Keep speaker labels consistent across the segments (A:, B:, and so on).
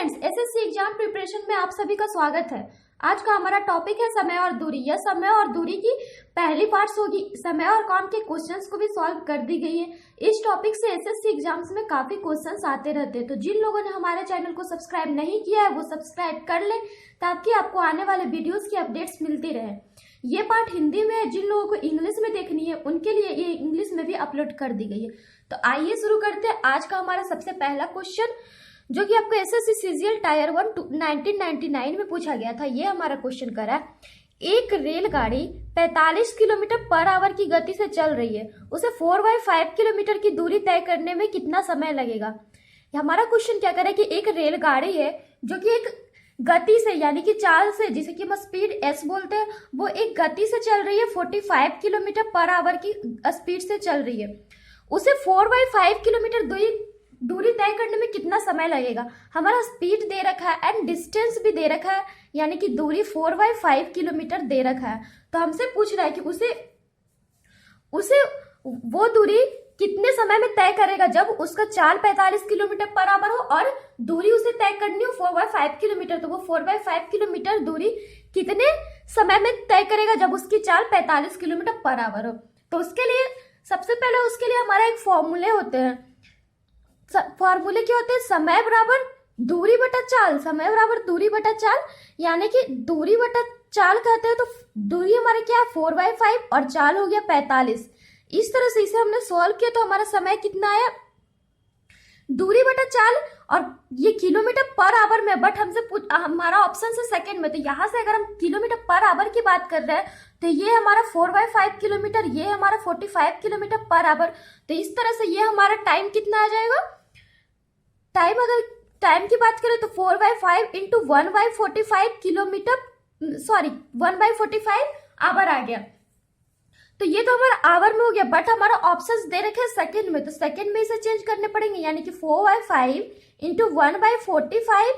A: Friends, SSC exam preparation में आप सभी का स्वागत है। आज का हमारा टॉपिक है समय और दूरी। यह समय और दूरी की पहली पार्ट होगी। समय और काम के क्वेश्चंस को भी सॉल्व कर दी गई है। इस टॉपिक से एसएससी एग्जाम्स में काफी क्वेश्चंस आते रहते हैं, तो जिन लोगों ने हमारे चैनल को सब्सक्राइब नहीं किया है वो सब्सक्राइब कर ले ताकि आपको आने वाले वीडियोज की अपडेट्स मिलती रहे। ये पार्ट हिंदी में है, जिन लोगों को इंग्लिश में देखनी है उनके लिए ये इंग्लिश में भी अपलोड कर दी गई है। तो आइए शुरू करते हैं। आज का हमारा सबसे पहला क्वेश्चन जो कि आपको एसएससी सीजीएल टायर 1 1999 में पूछा गया था, ये हमारा क्वेश्चन करा है। एक रेलगाड़ी 45 किलोमीटर पर आवर की गति से चल रही है, उसे 4/5 किलोमीटर की दूरी तय करने में कितना समय लगेगा। हमारा क्वेश्चन क्या करे कि एक रेलगाड़ी है जो कि एक गति से यानी कि चाल से, जिसे कि हम स्पीड एस बोलते हैं, वो एक गति से चल रही है, 45 किलोमीटर पर आवर की स्पीड से चल रही है। उसे 4/5 किलोमीटर दूरी तय करने में कितना समय लगेगा। हमारा स्पीड दे रखा है एंड डिस्टेंस भी दे रखा है, यानी कि दूरी 4/5 किलोमीटर दे रखा है। तो हमसे पूछ रहा है कि उसे वो दूरी कितने समय में तय करेगा जब उसका चाल 45 किलोमीटर पर आवर हो और दूरी उसे तय करनी हो 4/5 किलोमीटर। तो वो 4/5 किलोमीटर दूरी कितने समय में तय करेगा जब उसकी चाल 45 किलोमीटर पर आवर हो। तो उसके लिए सबसे पहले उसके लिए हमारा एक फॉर्मूले होते हैं। फॉर्मूले क्या होते हैं? समय बराबर दूरी बटा चाल। समय बराबर दूरी बटा चाल, यानी कि दूरी बटा चाल कहते हैं तो दूरी हमारे क्या है 4/5 और चाल हो गया 45। इस तरह से इसे हमने सॉल्व किया तो हमारा समय कितना आया, दूरी बटा चाल, और ये किलोमीटर पर आवर में, बट हमसे हमारा ऑप्शन से सेकंड में। तो यहाँ से अगर हम किलोमीटर पर आवर की बात कर रहे हैं तो ये हमारा 4/5 किलोमीटर, ये हमारा 45 किलोमीटर पर आवर। तो इस तरह से ये हमारा टाइम कितना आ जाएगा। अगर टाइम की बात करें तो 4/5 इंटू 1/45 किलोमीटर, 1/45 आवर आ गया। तो ये तो हमारा आवर में हो गया, बट हमारा ऑप्शंस दे रखे हैं सेकंड में, तो सेकंड में इसे चेंज करने पड़ेंगे, यानी कि 4/5 इंटू 1/45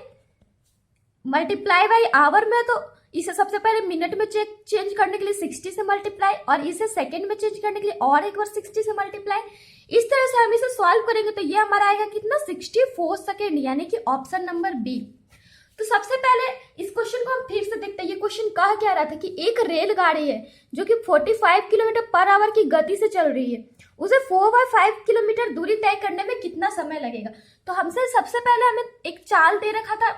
A: मल्टीप्लाई बाई आवर में। तो इसे सबसे पहले मिनट में चेंज करने के लिए 60 से मल्टीप्लाई, और इसे सेकंड में चेंज करने के लिए और एक बार 60 से मल्टीप्लाई। इस तरह से हम इसे सॉल्व करेंगे तो ये हमारा आएगा कितना, 64 सेकेंड, यानी कि ऑप्शन नंबर बी। तो सबसे पहले इस क्वेश्चन को हम फिर से देखते हैं। ये क्वेश्चन कह क्या रहा था कि एक रेलगाड़ी है जो कि 45 किलोमीटर पर आवर की गति से चल रही है, उसे 4/5 किलोमीटर दूरी तय करने में कितना समय लगेगा। तो हमसे सबसे पहले हमें एक चाल दे रखा था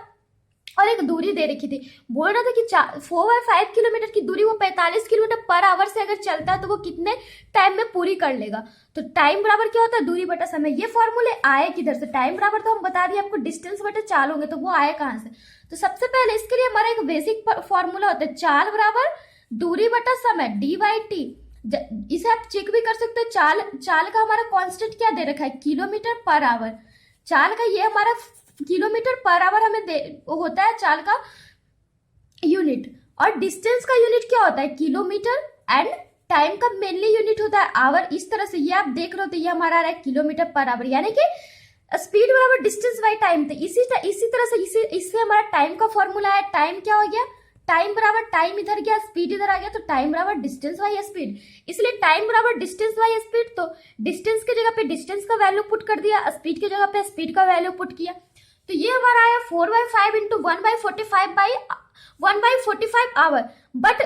A: और एक दूरी दे रखी थी। बोल रहा था कि 4/5 किलोमीटर की दूरी वो 45 किलोमीटर पर आवर से अगर चलता है तो वो कितने टाइम में पूरी कर लेगा। तो टाइम बराबर क्या होता है, दूरी बटा समय। ये फॉर्मूले आए किधर से, टाइम बराबर तो हम बता दिए आपको डिस्टेंस बटे चाल होंगे, तो वो आए कहाँ से। तो सबसे पहले इसके लिए हमारा एक बेसिक फॉर्मूला होता है, चाल बराबर दूरी बटा समय, d/t। इसे आप चेक भी कर सकते हो। चाल का हमारा कॉन्स्टेंट क्या दे रखा है, किलोमीटर पर आवर। चाल का ये हमारा किलोमीटर पर आवर हमें होता है चाल का यूनिट, और डिस्टेंस का यूनिट क्या होता है, किलोमीटर, एंड टाइम का मेनली यूनिट होता है आवर। इस तरह से ये आप देख रहे हो तो ये हमारा आ रहा है किलोमीटर पर आवर, यानी कि स्पीड बराबर डिस्टेंस बाई टाइम। तो इसी तरह से इससे हमारा टाइम का फॉर्मूला है। टाइम क्या हो गया, टाइम बराबर टाइम इधर गया, स्पीड इधर आ गया, तो टाइम बराबर डिस्टेंस बाई स्पीड। इसलिए टाइम बराबर डिस्टेंस बाई स्पीड, तो डिस्टेंस की जगह पे डिस्टेंस का वैल्यू पुट कर दिया, स्पीड की जगह पे स्पीड का वैल्यू पुट किया। तो ये हमारा आया 4/5 इंटू 1/45 आवर। बट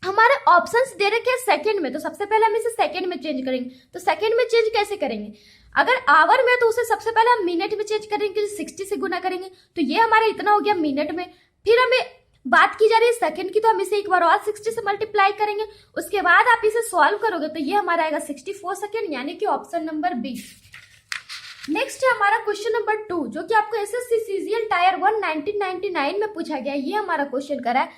A: हमारे ऑप्शंस दे रखे हैं सेकंड में, तो सबसे पहले हम इसे सेकंड में चेंज करेंगे। तो सेकंड में चेंज कैसे करेंगे, अगर आवर में तो उसे सबसे पहले हम मिनट में चेंज करेंगे, 60 से गुना करेंगे, तो ये हमारा इतना हो गया मिनट में। फिर हमें बात की जा रही है सेकंड की, तो हम इसे एक बार और 60 से मल्टीप्लाई करेंगे। उसके बाद आप इसे सॉल्व करोगे तो ये हमारा आएगा 64 सेकेंड, यानी कि ऑप्शन नंबर बी। नेक्स्ट है हमारा क्वेश्चन नंबर 2 जो कि आपको एसएससी सीजीएल टायर 1 1999 में पूछा गया। ये हमारा क्वेश्चन करा है,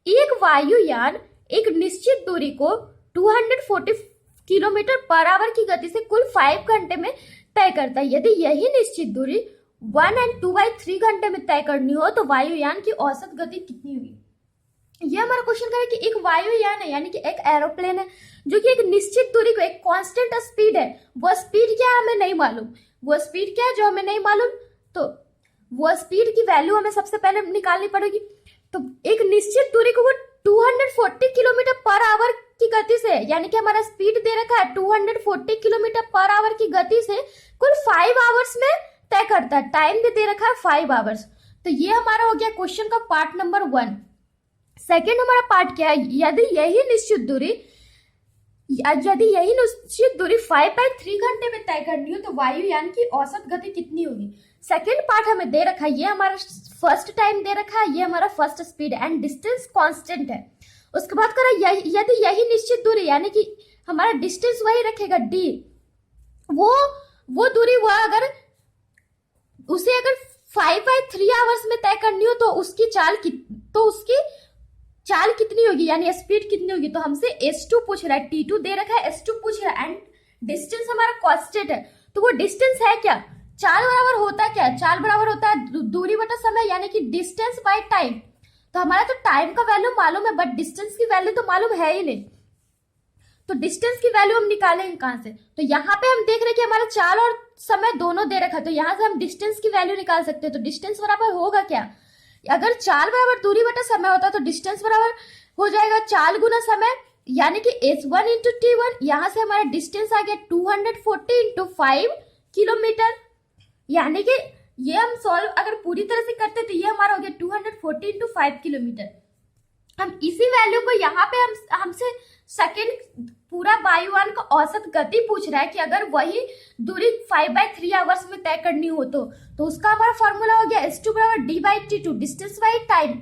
A: एक वायुयान एक निश्चित दूरी को 240 किलोमीटर पर आवर की गति से कुल 5 घंटे में तय करता है। यदि यही निश्चित दूरी 1 और 2/3 घंटे में तय करनी हो तो वायुयान की औसत गति कितनी होगी। ये हमारा क्वेश्चन करा कि एक वायुयान है, यानी कि एक एरोप्लेन है जो कि एक निश्चित दूरी को, एक कांस्टेंट स्पीड है, वो स्पीड क्या है हमें नहीं मालूम, वो स्पीड क्या है जो हमें नहीं मालूम, तो वो स्पीड की वैल्यू हमें सबसे पहले निकालनी पड़ेगी। तो एक निश्चित दूरी को वो 240 किलोमीटर पर आवर की गति से, यानी कि हमारा स्पीड दे रखा है 240 किलोमीटर पर आवर की गति से कुल 5 आवर्स में तय करता है। टाइम भी दे रखा है 5 आवर्स। तो ये हमारा हो गया क्वेश्चन का पार्ट नंबर 1। सेकेंड हमारा पार्ट क्या है, यदि यही निश्चित दूरी 5/3 घंटे में तय करनी हो तो वायु यान की औसत गति कितनी होगी। सेकेंड पार्ट हमें दे रखा है, ये हमारा फर्स्ट टाइम दे रखा है, ये हमारा first speed and distance constant है। उसके बाद करें यदि यही निश्चित दूरी यानी कि हमारा डिस्टेंस वही रखेगा d, वो दूरी अगर 5/3 आवर्स में तय करनी हो तो उसकी चाल कितनी होगी यानी स्पीड कितनी होगी। तो हमसे s2 पूछ रहा है, t2 दे रखा है, s2 पूछ रहा है एंड डिस्टेंस हमारा कांस्टेंट है। तो वो डिस्टेंस है क्या, चाल बराबर होता है क्या, चाल बराबर होता है दूरी बटा समय यानी कि डिस्टेंस बाय टाइम। तो हमारा तो टाइम का वैल्यू मालूम है बट डिस्टेंस की वैल्यू तो मालूम है ही नहीं, तो डिस्टेंस की वैल्यू हम निकालेंगे कहां से। तो यहाँ पे हम देख रहे हैं कि हमारा चाल और समय दोनों दे रखा है, तो यहाँ से हम डिस्टेंस की वैल्यू निकाल सकते हैं। तो डिस्टेंस बराबर होगा क्या, अगर चाल बराबर दूरी बटा समय होता तो डिस्टेंस बराबर हो जाएगा चाल गुना समय यानी कि h1 इंटू t1। यहाँ से हमारा डिस्टेंस आ गया 240 इंटू 5 किलोमीटर, यानी कि ये हम सॉल्व अगर पूरी तरह से करते तो ये हमारा हो गया 240 इंटू 5 किलोमीटर। हम इसी वैल्यू को यहाँ पे हमसे सेकेंड पूरा वायुयान का औसत गति पूछ रहा है कि अगर वही दूरी 5/3 आवर्स में तय करनी हो तो उसका हमारा फॉर्मूला हो गया s2 बराबर d/t2 डिस्टेंस बाई टाइम।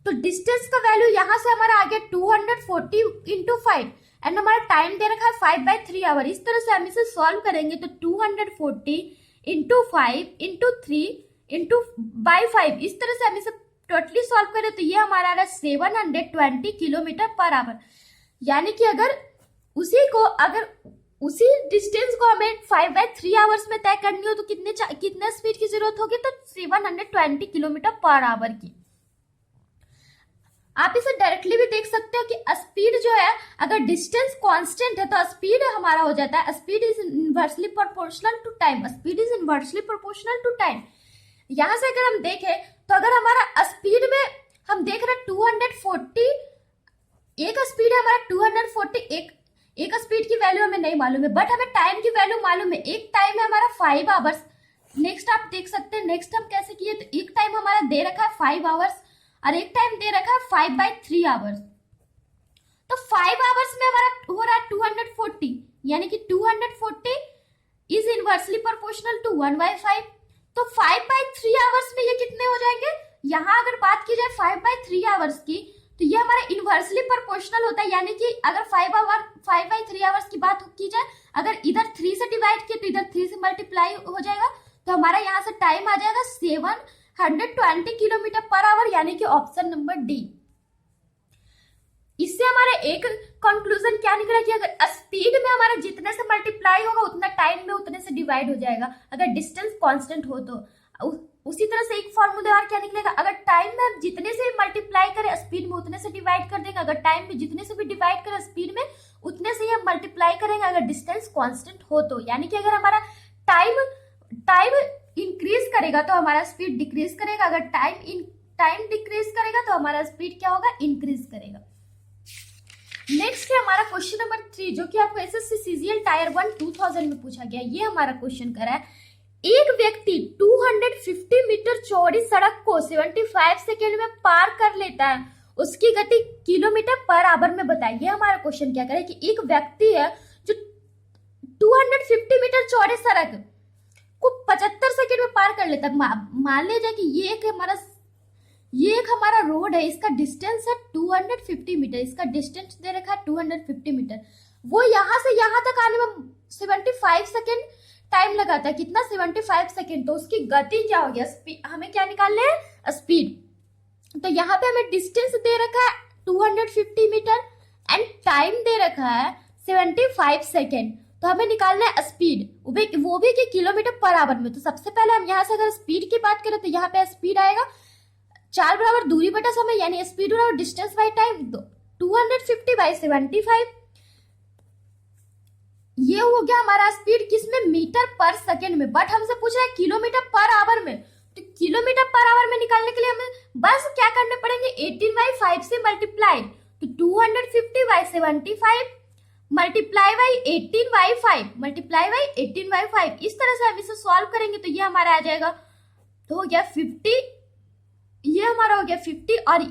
A: तो डिस्टेंस का वैल्यू यहाँ से हमारा आ गया 240 इंटू 5 एंड हमारा टाइम दे रखा है 5/3 आवर। इस तरह से हम इसे सॉल्व करेंगे तो 240 इंटू 5 इंटू 3 इंटू बाई 5, इस तरह से हम इसे टोटली सॉल्व करें तो ये हमारा आ रहा है 720 किलोमीटर पर आवर। यानी कि अगर उसी डिस्टेंस को हमें 5/3 आवर्स में तय करनी हो तो कितने स्पीड की जरूरत होगी, तो 720 किलोमीटर पर आवर की। आप इसे डायरेक्टली भी देख सकते हो कि स्पीड जो है अगर डिस्टेंस कांस्टेंट है तो स्पीड हमारा हो जाता है speed is inversely proportional to time, speed is inversely proportional to time. यहां से अगर हम देखें तो अगर हमारा स्पीड में हम देख रहे हैं 240, एक स्पीड है हमारा 240, एक स्पीड की वैल्यू हमें नहीं मालूम है बट हमें टाइम की वैल्यू मालूम है। एक टाइम है हमारा 5 आवर्स। नेक्स्ट आप देख सकते हैं नेक्स्ट हम कैसे किए, तो एक टाइम हमारा दे रखा है 5 आवर्स और एक टाइम दे रखा है 5/3 आवर्स। तो 5 आवर्स में हमारा हो रहा है 240 यानी कि 240 इज इनवर्सली प्रोपोर्शनल टू 1/5। तो 5/3 आवर्स में ये कितने हो जाएंगे, यहाँ अगर बात की जाए 5/3 आवर्स की तो ये हमारा इनवर्सली प्रोपोर्शनल होता है, यानी कि अगर 5/3 आवर्स की बात की जाए, अगर इधर 3 से डिवाइड किए तो इधर 3 से मल्टीप्लाई हो जाएगा, तो हमारा यहाँ से टाइम आ जाएगा 720 किलोमीटर पर आवर, यानी कि ऑप्शन नंबर डी। इससे हमारा एक कंक्लूजन क्या निकला कि अगर स्पीड में हमारा जितने से मल्टीप्लाई होगा उतना टाइम में उतने से डिवाइड हो जाएगा, अगर डिस्टेंस कांस्टेंट हो तो। उसी तरह से एक फॉर्मूला और क्या निकलेगा, अगर टाइम में हम जितने से मल्टीप्लाई करें स्पीड में उतने से डिवाइड कर देंगे, अगर टाइम में जितने से भी डिवाइड करें स्पीड में उतने से ही हम मल्टीप्लाई करेंगे अगर डिस्टेंस कांस्टेंट हो तो। यानी कि अगर हमारा टाइम इंक्रीज करेगा तो हमारा स्पीड डिक्रीज करेगा, अगर टाइम डिक्रीज करेगा तो हमारा स्पीड क्या होगा, इंक्रीज करेगा। नेक्स्ट है हमारा क्वेश्चन नंबर 3 जो कि आपको एसएससी सीजीएल टायर 1 2000 में पूछा गया। ये हमारा क्वेश्चन कर रहा है, एक व्यक्ति 250 मीटर चौड़ी सड़क को 75 सेकेंड में पार कर लेता है, उसकी गति किलोमीटर पर आवर में बताइए। हमारा क्वेश्चन क्या करे कि एक व्यक्ति है जो 250 मीटर चौड़े सड़क को 75 सेकेंड में पार कर लेता है। मान लीजिए कि ये एक हमारा रोड है, इसका डिस्टेंस है 250 मीटर, इसका डिस्टेंस दे रखा है 250 मीटर। वो यहां से यहां तक आने में 75 सेकेंड टाइम लगाता है, कितना 75 सेकेंड। तो उसकी गति क्या हो गया, हमें क्या निकालना है, स्पीड। तो यहाँ पे हमें डिस्टेंस दे रखा है 250 मीटर एंड टाइम दे रखा है 75 सेकेंड। तो हमें निकालना है स्पीड, वो भी कि किलोमीटर पर आवर में। तो सबसे पहले हम यहाँ से अगर स्पीड की बात करें तो यहाँ पे स्पीड आएगा चाल बराबर दूरी बटा समय, यानी स्पीड बराबर डिस्टेंस बाय टाइम, 250 बाय 75। ये हो गया हमारा स्पीड किसमें, मीटर पर सेकेंड में, बट हमसे पूछ रहा है किलोमीटर पर आवर में। तो किलोमीटर पर आवर में निकालने के लिए हमें बस क्या करने पड़ेंगे, 18/5 से मल्टीप्लाई। तो 250 by 75 multiply by 18/5 multiply by 18/5। इस तरह से हम इसे सॉल्व करेंगे तो ये हमारा आ जाएगा, तो हो गया 50 ये हमारा हो गया 50 और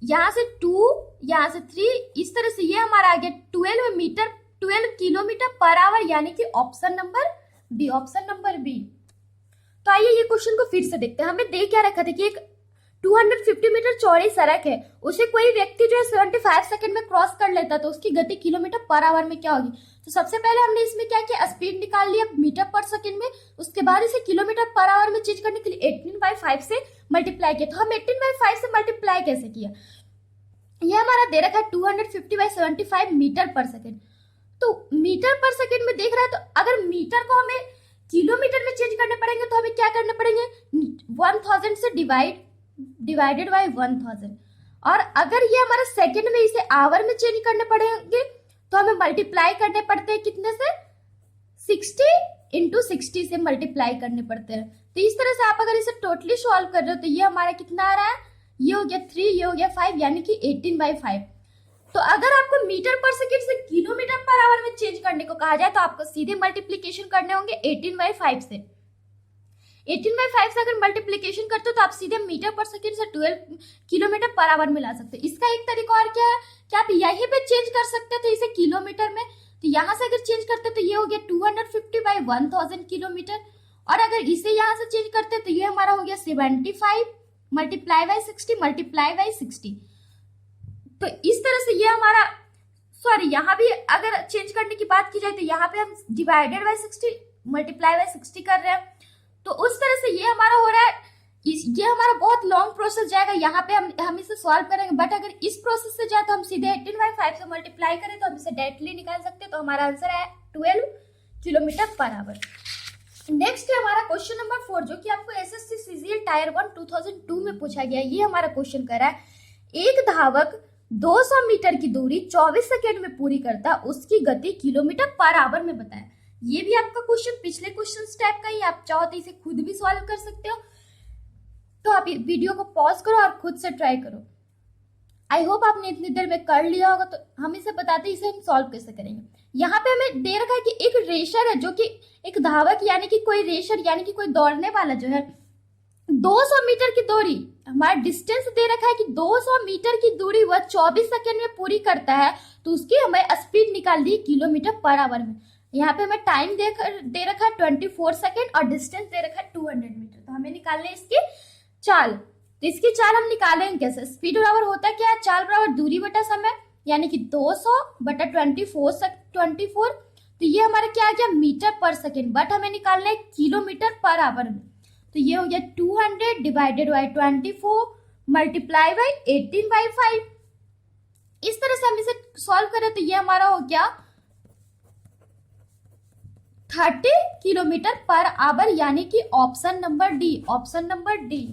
A: यहाँ से 2, यहाँ से 3, इस तरह से ये हमारा आ गया 12 किलोमीटर पर आवर, यानी कि option number B, option number B. तो आइए ये क्वेश्चन को फिर से देखते हैं। हमें दे क्या रखा था कि एक 250 मीटर चौड़ी सड़क है, उसे कोई व्यक्ति जो है 75 सेकंड में क्रॉस कर लेता है, तो उसकी गति किलोमीटर पर आवर में क्या होगी। तो सबसे पहले हमने इसमें क्या किया, स्पीड निकाल लिया मीटर पर सेकंड में, उसके बाद इसे किलोमीटर पर आवर में चेंज करने के लिए 18/5 से मल्टीप्लाई किया। तो हम 18/5 से मल्टीप्लाई कैसे किया, ये हमारा दे रखा है 250/75 मीटर पर सेकंड। तो मीटर पर सेकंड में देख रहा है, तो अगर मीटर को हमें किलोमीटर में चेंज करने पड़ेंगे तो हमें क्या करने पड़ेंगे, 1000 से डिवाइडेड बाय 1000। और अगर ये हमारे सेकंड में इसे आवर में चेंज करने पड़ेंगे तो हमें मल्टीप्लाई करने पड़ते हैं कितने से, 60 × 60 से मल्टीप्लाई करने पड़ते हैं। तो इस तरह से आप अगर इसे टोटली सॉल्व कर रहे हो तो ये हमारा कितना आ रहा है, ये हो गया 3, ये हो गया 5, यानी कि 18/5। तो अगर आपको मीटर पर सेकंड से किलोमीटर पर आवर में चेंज करने को कहा जाए तो आपको सीधे मल्टीप्लीकेशन करने होंगे 18/5 से। 18/5 से अगर मल्टीप्लीकेशन करते हो तो आप सीधे मीटर पर सेकंड से 12 किलोमीटर पर आवर में ला सकते हो। इसका एक तरीका और क्या है कि आप यहीं पे चेंज कर सकते थे इसे किलोमीटर में, तो यहाँ से अगर चेंज करते तो ये हो गया 250/1000 किलोमीटर, और अगर इसे यहाँ से चेंज करते तो ये हमारा हो गया 75 मल्टीप्लाई बाय 60। तो इस तरह से ये हमारा, सॉरी यहाँ भी अगर चेंज करने की बात की जाए तो यहाँ पे हम डिवाइडेड बाय 60 मल्टीप्लाई बाय 60 कर रहे हैं। तो उस तरह से ये हमारा हो रहा है, ये हमारा बहुत लॉन्ग प्रोसेस जाएगा, यहाँ पे हम इसे सॉल्व करेंगे। बट अगर इस प्रोसेस से जाए तो हम सीधे 18/5 से मल्टीप्लाई करें तो हम इसे डायरेक्टली निकाल सकते हैं। तो हमारा आंसर है 12 किलोमीटर पर आवर। नेक्स्ट है हमारा क्वेश्चन नंबर 4, जो कि आपको एसएससी सीजीएल टायर 1 2002 में पूछा गया। ये हमारा क्वेश्चन कर रहा है, एक धावक 200 मीटर की दूरी 24 सेकेंड में पूरी करता, उसकी गति किलोमीटर पर आवर में बताएं। ये भी आपका क्वेश्चन पिछले क्वेश्चन टाइप का ही, आप चाहो तो इसे खुद भी सॉल्व कर सकते हो। तो आप वीडियो को पॉज करो और खुद से ट्राई करो। आई होप आपने इतनी देर में कर लिया होगा। तो हम इसे बताते हैं इसे हम सॉल्व कैसे करेंगे। यहाँ पे हमें दे रखा है कि एक रेसर है, जो कि एक धावक यानी कि कोई रेसर यानी कि कोई दौड़ने वाला जो है 200 मीटर की दूरी, हमारा डिस्टेंस दे रखा है कि 200 मीटर की दूरी वह 24 सेकेंड में पूरी करता है, तो उसकी हमें स्पीड निकाल दी किलोमीटर पर आवर में। यहाँ पे हमें टाइम दे रखा है 24 सेकेंड और डिस्टेंस दे रखा है 200 मीटर। तो हमें निकालने इसकी चाल, तो इसकी चाल हम निकालेंगे कैसे। स्पीड बराबर होता क्या है, चाल बराबर दूरी बटा समय, यानी कि 200 बटा 24। तो ये हमारा क्या आ गया, मीटर पर सेकेंड, बट हमें निकालना है किलोमीटर पर आवर में। तो ये हो गया 200 डिवाइडेड बाई 24 मल्टीप्लाई बाई 18/5। इस तरह से हम इसे सॉल्व करें तो ये हमारा हो गया 30 किलोमीटर पर आवर, यानी कि option number D, option number D.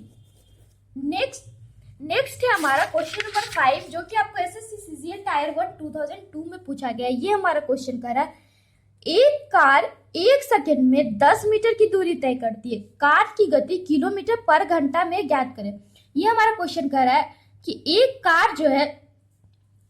A: Next है हमारा क्वेश्चन नंबर 5, जो कि आपको एसएससी सीजीएल टायर 1 2002 में पूछा गया। ये हमारा क्वेश्चन कर रहा है, एक कार 1 सेकेंड में 10 मीटर की दूरी तय करती है, कार की गति किलोमीटर पर घंटा में ज्ञात करें। ये हमारा क्वेश्चन कर रहा है कि एक कार जो है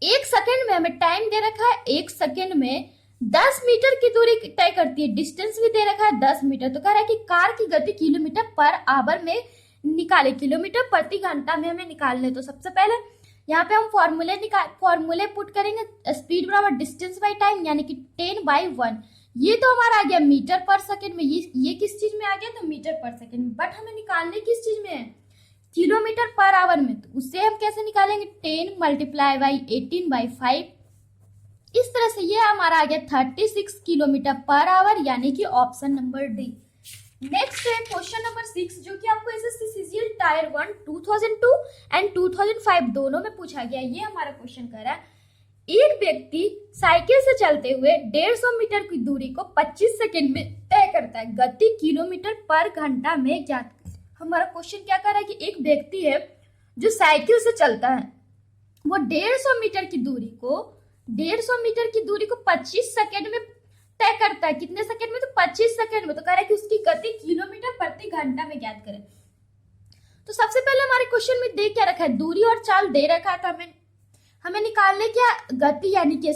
A: 1 सेकेंड में, हमें टाइम दे रखा है 1 सेकेंड में 10 मीटर की दूरी तय करती है, डिस्टेंस भी दे रखा है 10 मीटर। तो कह रहा है कि कार की गति किलोमीटर पर आवर में निकाले, किलोमीटर प्रति घंटा में हमें निकालने। तो सबसे पहले यहाँ पे हम फॉर्मूले पुट करेंगे, स्पीड बराबर डिस्टेंस बाई टाइम, यानी कि 10/1। ये तो हमारा आ गया मीटर पर सेकेंड में, ये किस चीज में आ गया, तो मीटर पर सेकेंड में। बट हमें निकालने किस चीज में है, किलोमीटर पर आवर में। तो उससे हम कैसे निकालेंगे, 10 मल्टीप्लाई बाई 18/5। इस तरह से ये हमारा आ गया 36 किलोमीटर पर आवर, यानी कि ऑप्शन नंबर डी। नेक्स्ट है क्वेश्चन नंबर 6, जो कि आपको एसएससी सीजीएल टायर 1 2002 एंड 2005 दोनों में पूछा गया। ये हमारा क्वेश्चन कर रहा है, एक व्यक्ति साइकिल से चलते हुए 150 मीटर की दूरी को 25 सेकेंड में तय करता है, गति किलोमीटर पर घंटा में ज्ञात। हमारा क्वेश्चन क्या कर रहा है कि एक व्यक्ति है जो साइकिल से चलता है, वो 150 मीटर की दूरी को 25 सेकेंड में तय करता है। कितने सेकंड में, तो 25 सेकंड में। तो कह रहा है कि उसकी गति किलोमीटर प्रति घंटा में ज्ञात करें। तो सबसे पहले हमारे क्वेश्चन में दे क्या रखा है, दूरी और चाल दे रखा है। तो हमें निकालने क्या, गति यानी कि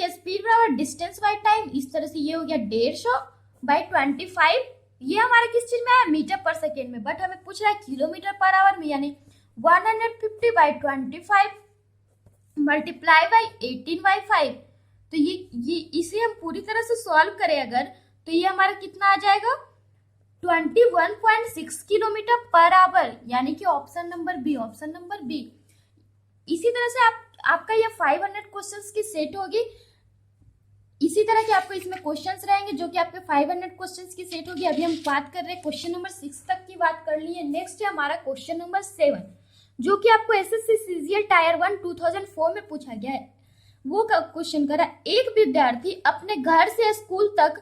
A: स्पीड बराबर डिस्टेंस बाय टाइम। इस तरह से ये हो गया 150 बाई 25 ये हमारे किस चीज में है, मीटर पर सेकेंड में, बट हमें पूछ रहा है किलोमीटर पर आवर में, यानी 150/25 मल्टीप्लाई बाई 18/5। तो ये इसे हम पूरी तरह से सॉल्व करें अगर, तो ये हमारा कितना आ जाएगा 21.6 किलोमीटर पर आवर, यानी कि option number B, option number B. इसी तरह से आपका ये 500 क्वेश्चंस की सेट होगी। इसी तरह के आपको इसमें क्वेश्चंस रहेंगे जो कि आपके 500 क्वेश्चंस की सेट होगी। अभी हम बात कर रहे हैं क्वेश्चन नंबर 6 तक की बात कर ली है। नेक्स्ट है हमारा क्वेश्चन नंबर 7, जो कि आपको एसएससी सीजीएल टायर 1 2004 में पूछा गया है। वो क्वेश्चन करा, एक विद्यार्थी अपने घर से स्कूल तक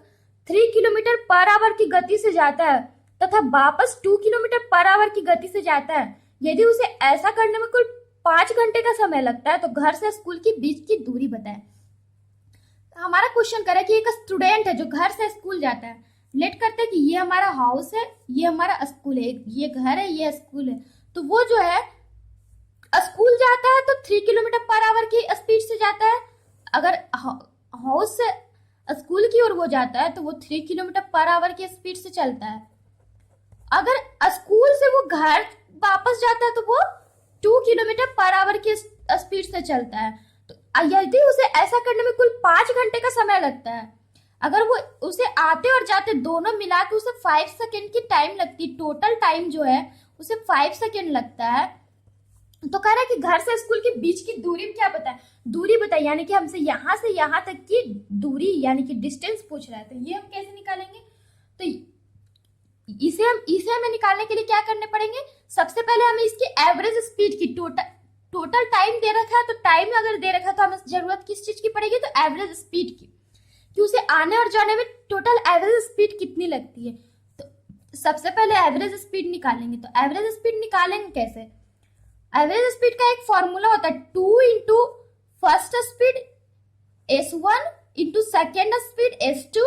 A: 3 किलोमीटर पर आवर की गति से जाता है तथा वापस 2 किलोमीटर पर आवर की गति से जाता है। यदि उसे ऐसा करने में कुल 5 घंटे का समय लगता है तो घर से स्कूल के बीच की दूरी बताएं। हमारा क्वेश्चन करा कि एक स्टूडेंट है जो घर से स्कूल जाता है। लेट करते हैं कि ये हमारा हाउस है, ये हमारा स्कूल है, ये घर है, ये स्कूल है। तो वो जो है स्कूल जाता है तो 3 किलोमीटर पर आवर की स्पीड से जाता है। अगर हाउस से स्कूल की ओर वो जाता है तो वो 3 किलोमीटर पर आवर की स्पीड से चलता है। अगर स्कूल से वो घर वापस जाता है तो वो 2 किलोमीटर पर आवर की स्पीड से चलता है। तो यदि उसे ऐसा करने में कुल 5 घंटे का समय लगता है, अगर वो उसे आते और जाते दोनों मिला के उसे 5 सेकेंड की टाइम लगती, टोटल टाइम जो है उसे 5 सेकेंड लगता है, तो कह रहा है कि घर से स्कूल के बीच की दूरी क्या बताए, दूरी बताए, यानी कि हमसे यहाँ से यहाँ तक की दूरी यानी कि डिस्टेंस पूछ रहा है। तो ये हम कैसे निकालेंगे, तो इसे हमें निकालने के लिए क्या करने पड़ेंगे, सबसे पहले हमें इसकी एवरेज स्पीड की टोटल टाइम दे रखा है, तो टाइम अगर दे रखा है तो हमें जरूरत किस चीज की पड़ेगी, तो एवरेज स्पीड की, कि उसे आने और जाने में टोटल एवरेज स्पीड कितनी लगती है। तो सबसे पहले एवरेज स्पीड निकालेंगे। तो एवरेज स्पीड निकालेंगे कैसे, एवरेज स्पीड का एक फॉर्मूला होता है 2 into first speed S1 into second speed S2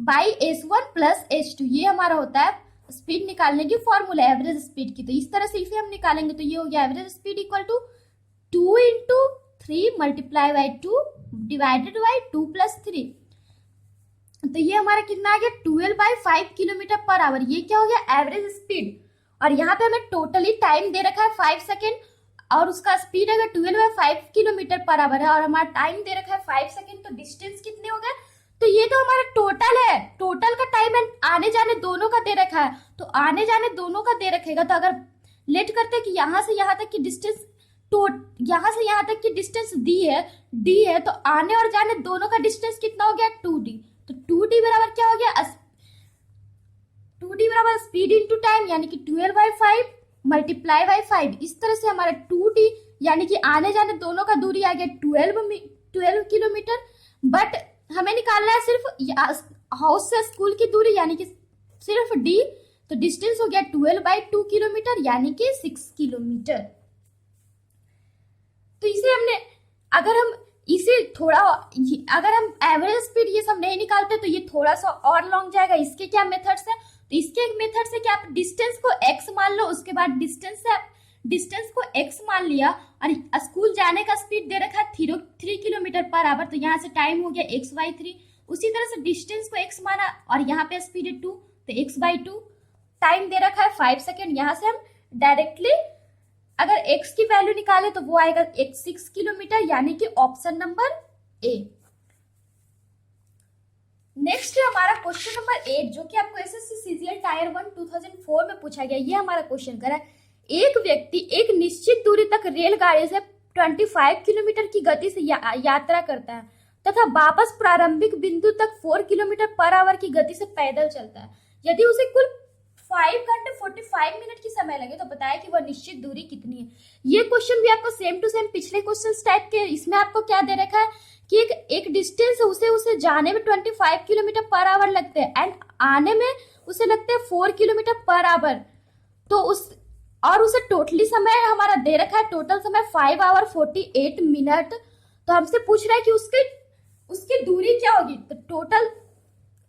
A: by S1 plus S2। ये हमारा होता है स्पीड निकालने की फॉर्मूला एवरेज स्पीड की। तो इस तरह से इसे हम निकालेंगे। तो ये हो गया average speed equal to 2 into 3 multiply by 2 divided by 2 plus 3। तो ये हमारा कितना आ गया 12/5 किलोमीटर पर आवर। ये क्या हो गया एवरेज स्पीड। और यहाँ पे हमें टोटली टाइम दे रखा है 5 सेकेंड और उसका स्पीड अगर 12/5 किलोमीटर पर आवर है और हमारा टाइम दे रखा है 5 सेकेंड, तो डिस्टेंस कितने हो गए, तो ये तो हमारा टोटल है, टोटल का टाइम आने जाने दोनों का दे रखा है। तो आने जाने दोनों का दे रखेगा, तो अगर लेट करते हैं कि यहाँ से यहाँ तक की डिस्टेंस यहाँ से यहाँ तक की डिस्टेंस डी है, तो आने और जाने दोनों का डिस्टेंस कितना हो गया 2d। तो 2d बराबर क्या हो गया 2d बराबर स्पीड इंटू टाइम, यानी कि 12/5 मल्टीप्लाई बाई 5। इस तरह से हमारा 2d यानी कि आने जाने दोनों का दूरी आ गया 12 किलोमीटर। बट हमें निकालना है सिर्फ हाउस से स्कूल की दूरी, यानी कि सिर्फ d। तो डिस्टेंस हो गया 12/2 किलोमीटर, यानी कि 6 किलोमीटर। तो इसे हमने अगर हम एवरेज स्पीड ये सब नहीं निकालते तो ये थोड़ा सा और लॉन्ग जाएगा। इसके क्या मेथड्स है, तो इसके मेथड से क्या आप डिस्टेंस को x मान लो, उसके बाद डिस्टेंस को x मान लिया और स्कूल जाने का स्पीड दे रखा है 3 किलोमीटर पर आवर, तो यहाँ से टाइम हो गया x/3। उसी तरह से डिस्टेंस को x माना और यहाँ पे स्पीड है 2, तो x/2। टाइम दे रखा है 5 सेकेंड। यहाँ से हम डायरेक्टली अगर x की वैल्यू निकाले तो वो आएगा 6 किलोमीटर, यानी कि ऑप्शन नंबर ए। नेक्स्ट है हमारा क्वेश्चन नंबर 8, जो कि आपको एसएससी सीजीएल टायर 1 2004 में पूछा गया। ये हमारा क्वेश्चन करा, एक व्यक्ति एक निश्चित दूरी तक रेलगाड़ी से 25 किलोमीटर की गति से यात्रा करता है तथा वापस प्रारंभिक बिंदु तक 4 किलोमीटर पर आवर की गति से पैदल चलता है। यदि उसे कुल 5 घंटे 45 मिनट की समय लगे तो बताया कि वह निश्चित दूरी कितनी है। ये क्वेश्चन भी आपको सेम टू सेम पिछले क्वेश्चन टाइप के। इसमें आपको क्या दे रखा है कि एक डिस्टेंस उसे जाने में 25 किलोमीटर पर आवर लगते हैं एंड आने में उसे लगते हैं 4 किलोमीटर पर आवर। तो उसे टोटली समय हमारा दे रखा है, टोटल समय 5 आवर 48 मिनट। तो हमसे पूछ रहा है कि उसकी दूरी क्या होगी। तो टोटल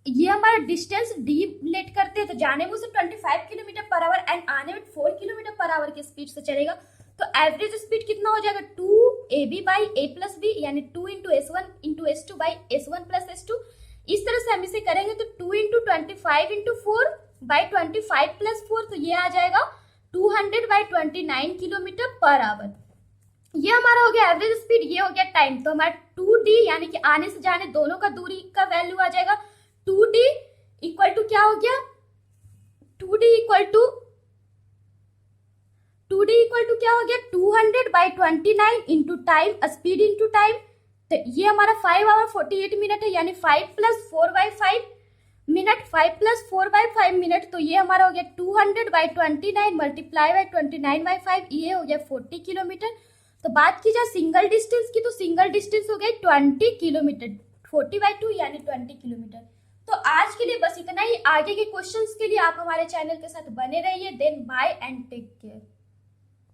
A: ये हमारा डिस्टेंस डी लेट करते हैं, तो जाने में उसे 25 किलोमीटर पर आवर एंड आने में 4 किलोमीटर पर आवर की स्पीड से चलेगा। तो एवरेज स्पीड कितना हो जाएगा 2ab by a plus b, यानी 2 into S1 into S2 by S1 plus S2। इस तरह से हम इसे करेंगे तो 2 इंटू 25 इंटू 4 बाई 25 प्लस 4, तो ये आ जाएगा 200/29 किलोमीटर पर आवर। ये हमारा हो गया एवरेज स्पीड, ये हो गया टाइम। तो हमारा 2d यानी कि आने से जाने दोनों का दूरी का वैल्यू आ जाएगा 2d इक्वल टू क्या हो गया, 2d इक्वल टू क्या हो गया 200/29 into time, speed into time. तो ये हमारा 5 आवर 48 मिनट है, यानी 5 प्लस 4/5 मिनट, 5 प्लस 4/5 मिनट। तो ये हमारा हो गया 200/29 मल्टीप्लाई बाई 29/5, ये हो गया 40 किलोमीटर। तो बात की जाए सिंगल डिस्टेंस की, तो सिंगल डिस्टेंस हो गई 20 किलोमीटर, 40/2 यानी 20 किलोमीटर। तो आज के लिए बस इतना ही। आगे के क्वेश्चंस के लिए आप हमारे चैनल के साथ बने रहिए। Then bye and take care.